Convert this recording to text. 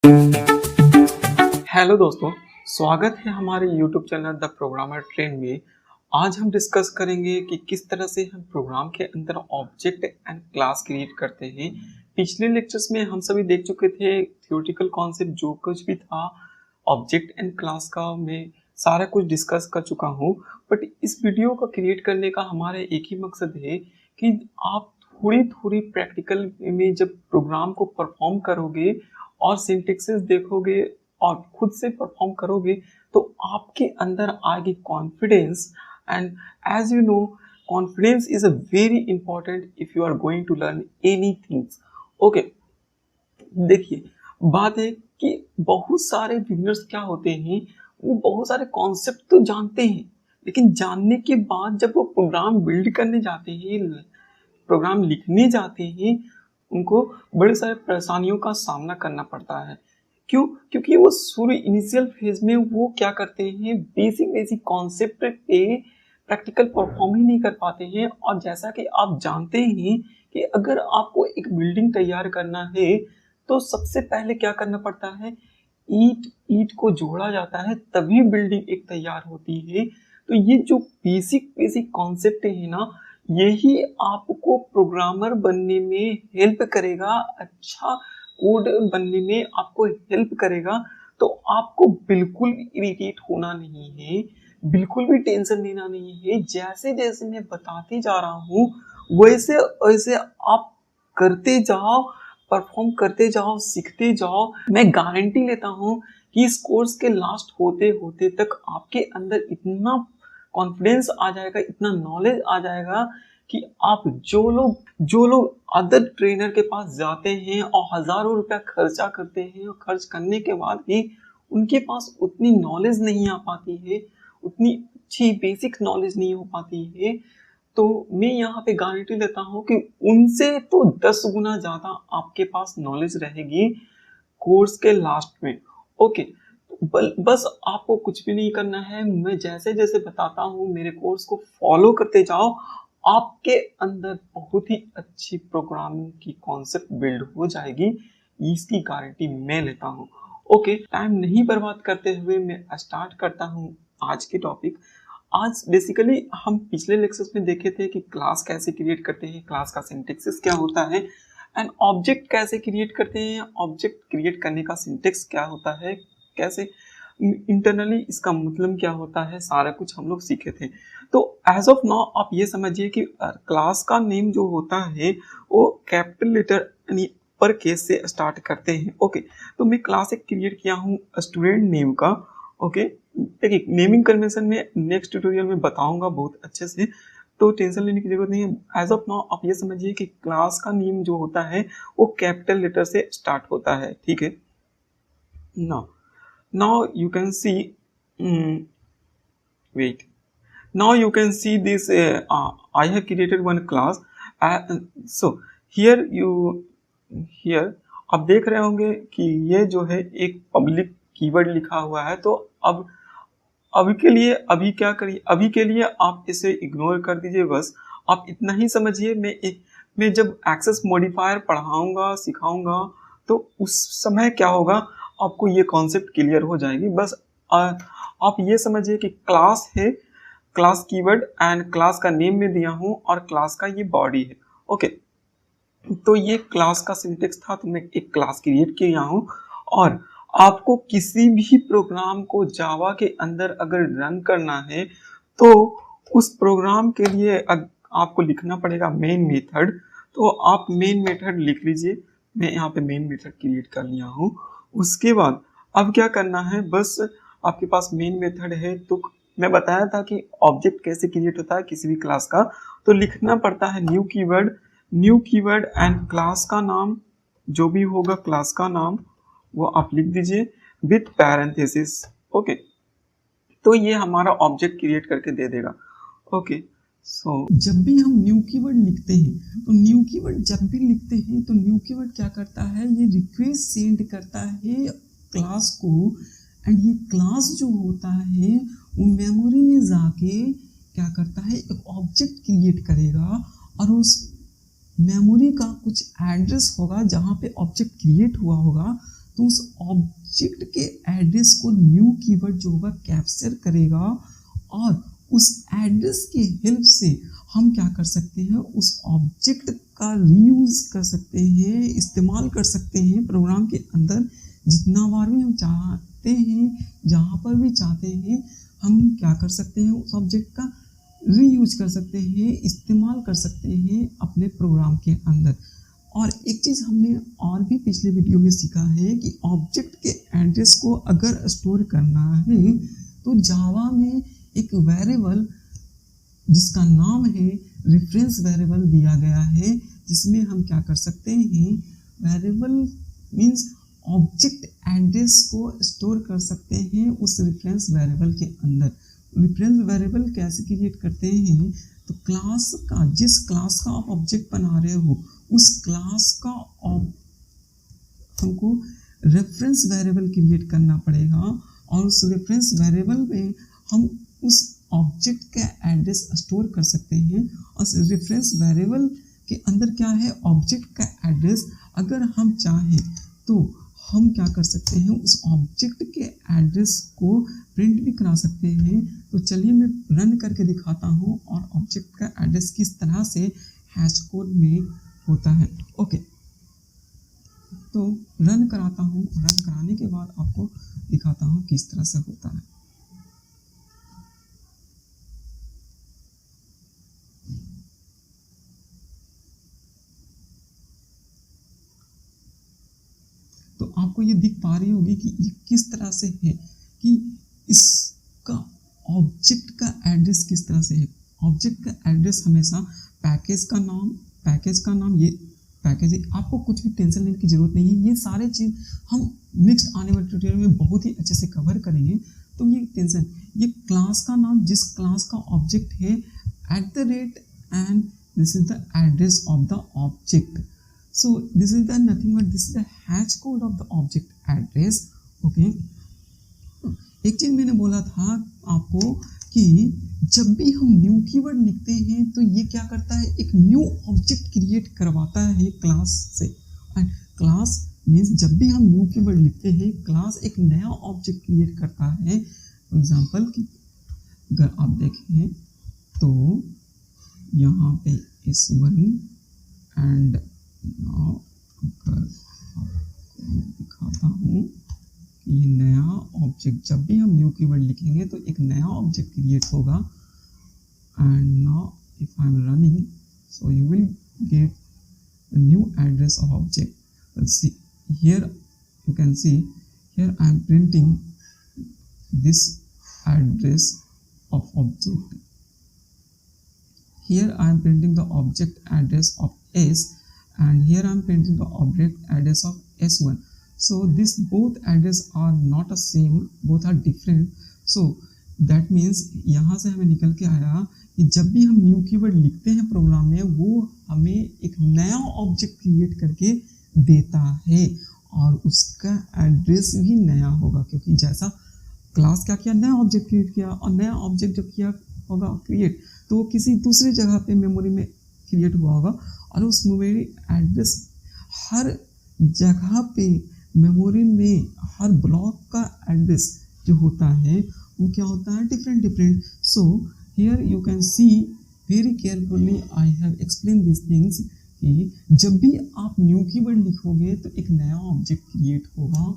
Hello दोस्तों, स्वागत है हमारे YouTube channel the programmer trend में। आज हम डिस्कस करेंगे कि किस तरह से हम प्रोग्राम के अंदर ऑब्जेक्ट एंड क्लास क्रिएट करते हैं। पिछले लेक्चर्स में हम सभी देख चुके थे थ्योरेटिकल कॉन्सेप्ट जो कुछ भी था ऑब्जेक्ट एंड क्लास का, मैं सारा कुछ डिस्कस कर चुका हूँ। बट इस वीडियो को क्रिएट करने का हमारा एक ही मकसद है कि आप थोड़ी प्रैक्टिकल में जब प्रोग्राम को परफॉर्म करोगे और सिंटैक्सेस देखोगे और खुद से परफॉर्म करोगे तो आपके अंदर आएगी confidence. And as you know, confidence is a very important if you are going to learn anything. Okay, देखिए, बात है कि बहुत सारे बिगिनर्स क्या होते हैं, वो बहुत सारे कॉन्सेप्ट तो जानते हैं, लेकिन जानने के बाद जब वो प्रोग्राम बिल्ड करने जाते हैं, प्रोग्राम लिखने जाते हैं, उनको बड़े सारे परेशानियों का सामना करना पड़ता है। क्यों? क्योंकि वो शुरू इनिशियल फेज में वो क्या करते हैं, बेसिक कॉन्सेप्ट पे प्रैक्टिकल परफॉर्म ही नहीं कर पाते हैं। और जैसा कि आप जानते हैं कि अगर आपको एक बिल्डिंग तैयार करना है तो सबसे पहले क्या करना पड़ता है, ईट को जोड़ा जाता है तभी बिल्डिंग एक तैयार होती है। तो ये जो बेसिक कॉन्सेप्ट है ना, यही आपको प्रोग्रामर बनने में हेल्प करेगा, अच्छा कोड बनने में आपको हेल्प करेगा। तो आपको बिल्कुल इरिटेट होना नहीं है, बिल्कुल भी टेंशन लेना नहीं है। जैसे जैसे मैं बताते जा रहा हूँ वैसे वैसे आप करते जाओ, परफॉर्म करते जाओ, सीखते जाओ। मैं गारंटी लेता हूँ कि इस कोर्स के लास्ट होते होते तक आपके अंदर इतना कॉन्फिडेंस आ जाएगा, इतना नॉलेज आ जाएगा कि आप जो लोग अदर ट्रेनर के पास जाते हैं और हजारों रुपया खर्चा करते हैं और खर्च करने के बाद भी उनके पास उतनी नॉलेज नहीं आ पाती है, उतनी अच्छी बेसिक नॉलेज नहीं हो पाती है, तो मैं यहाँ पे गारंटी लेता हूँ कि उनसे तो 10 गुना ज्यादा आपके पास नॉलेज रहेगी कोर्स के लास्ट में। ओके, बस आपको कुछ भी नहीं करना है, मैं जैसे जैसे बताता हूँ मेरे कोर्स को फॉलो करते जाओ, आपके अंदर बहुत ही अच्छी प्रोग्रामिंग की कॉन्सेप्ट बिल्ड हो जाएगी, इसकी गारंटी मैं लेता हूँ। ओके, टाइम नहीं बर्बाद करते हुए मैं स्टार्ट करता हूँ आज के टॉपिक। आज बेसिकली हम पिछले लेक्चर्स में देखे थे कि क्लास कैसे क्रिएट करते हैं, क्लास का सिंटैक्स क्या होता है, एंड ऑब्जेक्ट कैसे क्रिएट करते हैं, ऑब्जेक्ट क्रिएट करने का सिंटैक्स क्या होता है, कैसे इंटरनली इसका मतलब क्या होता है, सारा कुछ हम लोग सीखे थे। तो एज ऑफ नाउ आप ये समझिए कि क्लास का नेम जो होता है वो कैपिटल लेटर यानी पर केस से स्टार्ट करते हैं। ओके, तो मैं क्लास एक क्रिएट किया हूँ स्टूडेंट नेम का। ओके, देखिए नेमिंग कन्वेंशन में नेक्स्ट ट्यूटोरियल में बताऊंगा बहुत अच्छे से, तो टेंशन लेने की जरूरत नहीं है। एज ऑफ नाउ आप ये समझिए कि क्लास का नेम जो होता है वो कैपिटल लेटर से स्टार्ट होता है, ठीक है। Now you can see, wait, now you can see this, I have created one class. So here आप देख रहे होंगे कि ये जो है एक पब्लिक कीवर्ड लिखा हुआ है। तो अब अभी के लिए अभी क्या करिए, अभी के लिए आप इसे इग्नोर कर दीजिए, बस आप इतना ही समझिए। मैं जब एक्सेस मॉडिफायर पढ़ाऊंगा सिखाऊंगा तो उस समय क्या होगा, आपको ये कॉन्सेप्ट क्लियर हो जाएगी। बस आप ये समझिए कि क्लास है, क्लास कीवर्ड एंड क्लास का नेम में दिया हूँ और क्लास का ये बॉडी है। ओके, तो ये क्लास का सिंटेक्स था, तो मैं एक क्लास क्रिएट किया हूँ। और आपको किसी भी प्रोग्राम को जावा के अंदर अगर रन करना है तो उस प्रोग्राम के लिए आपको लिखना पड़ेगा मेन मेथड। तो आप मेन मेथड लिख लीजिए, मैं यहाँ पे मेन मेथड क्रिएट कर लिया हूँ। उसके बाद अब क्या करना है, बस आपके पास मेन मेथड है तो मैं बताया था कि ऑब्जेक्ट कैसे क्रिएट होता है किसी भी क्लास का, तो लिखना पड़ता है न्यू कीवर्ड एंड क्लास का नाम, जो भी होगा क्लास का नाम वो आप लिख दीजिए विथ पैरेंथेसिस। ओके, तो ये हमारा ऑब्जेक्ट क्रिएट करके दे देगा। ओके, सो जब भी हम न्यू कीवर्ड लिखते हैं तो न्यू कीवर्ड जब भी लिखते हैं तो न्यू कीवर्ड क्या करता है, ये रिक्वेस्ट सेंड करता है क्लास को। एंड ये क्लास जो होता है वो मेमोरी में जाके क्या करता है, एक ऑब्जेक्ट क्रिएट करेगा और उस मेमोरी का कुछ एड्रेस होगा जहाँ पे ऑब्जेक्ट क्रिएट हुआ होगा, तो उस ऑब्जेक्ट के एड्रेस को न्यू कीवर्ड जो होगा कैप्चर करेगा और उस एड्रेस के हेल्प से हम क्या कर सकते हैं, उस ऑब्जेक्ट का रीयूज कर सकते हैं, इस्तेमाल कर सकते हैं प्रोग्राम के अंदर जितना बार भी हम चाहते हैं, जहाँ पर भी चाहते हैं हम क्या कर सकते हैं, उस ऑब्जेक्ट का रीयूज कर सकते हैं, इस्तेमाल कर सकते हैं अपने प्रोग्राम के अंदर। और एक चीज़ हमने और भी पिछले वीडियो में सीखा है कि ऑब्जेक्ट के एड्रेस को अगर स्टोर करना है तो जावा में एक वेरिएबल जिसका नाम है रेफरेंस वेरिएबल दिया गया है, जिसमें हम क्या कर सकते हैं, वेरिएबल मीन्स ऑब्जेक्ट एड्रेस को स्टोर कर सकते हैं उस रेफरेंस वेरिएबल के अंदर। रेफरेंस वेरिएबल कैसे क्रिएट करते हैं, तो क्लास का, जिस क्लास का आप ऑब्जेक्ट बना रहे हो उस क्लास का हमको रेफरेंस वेरिएबल क्रिएट करना पड़ेगा और उस रेफरेंस वेरिएबल में हम उस ऑब्जेक्ट का एड्रेस स्टोर कर सकते हैं। और रेफरेंस वेरिएबल के अंदर क्या है, ऑब्जेक्ट का एड्रेस अगर हम चाहें तो हम क्या कर सकते हैं, उस ऑब्जेक्ट के एड्रेस को प्रिंट भी करा सकते हैं। तो चलिए मैं रन करके दिखाता हूँ और ऑब्जेक्ट का एड्रेस किस तरह से हैश कोड में होता है। ओके, तो रन कराता हूँ, रन कराने के बाद आपको दिखाता हूँ किस तरह से होता है। तो आपको ये दिख पा रही होगी कि ये किस तरह से है, कि इसका ऑब्जेक्ट का एड्रेस किस तरह से है। ऑब्जेक्ट का एड्रेस हमेशा पैकेज का नाम ये पैकेज है, आपको कुछ भी टेंशन लेने की जरूरत नहीं है। ये सारे चीज़ हम नेक्स्ट आने वाले ट्यूटोरियल में बहुत ही अच्छे से कवर करेंगे। तो ये क्लास का नाम, जिस क्लास का ऑब्जेक्ट है @ and this is the address of the object. So this is the nothing but this is the hash code of the object address. Okay. एक चीज मैंने बोला था आपको कि जब भी हम न्यू कीवर्ड लिखते हैं तो ये क्या करता है, एक न्यू ऑब्जेक्ट क्रिएट करवाता है क्लास से। एंड क्लास मीन्स जब भी हम न्यू कीवर्ड लिखते हैं क्लास एक नया ऑब्जेक्ट क्रिएट करता है। फॉर एग्जाम्पल कि अगर आप देखें तो यहाँ पे S1 एंड अगर मैं दिखाता हूँ कि ये नया ऑब्जेक्ट, जब भी हम न्यू कीवर्ड लिखेंगे तो एक नया ऑब्जेक्ट क्रिएट होगा। And now if I am running so you will get the new address of object. See here you can see here I am printing this address of object. Here I am printing the object address of S and here I am printing the object address of S1. So this both address are not the same, both are different. So that means यहाँ से हमें निकल के आया कि जब भी हम न्यू कीवर्ड लिखते हैं प्रोग्राम में वो हमें एक नया ऑब्जेक्ट क्रिएट करके देता है और उसका एड्रेस भी नया होगा, क्योंकि जैसा क्लास क्या किया, नया ऑब्जेक्ट क्रिएट किया और नया ऑब्जेक्ट जब किया होगा क्रिएट तो वो किसी दूसरी जगह पे मेमोरी में क्रिएट हुआ होगा और उस मेमोरी एड्रेस हर जगह पे मेमोरी में हर ब्लॉक का एड्रेस जो होता है वो क्या होता है, different. So here you can see very carefully I have explain this things कि जब भी आप न्यू कीवर्ड लिखोगे तो एक नया ऑब्जेक्ट क्रिएट होगा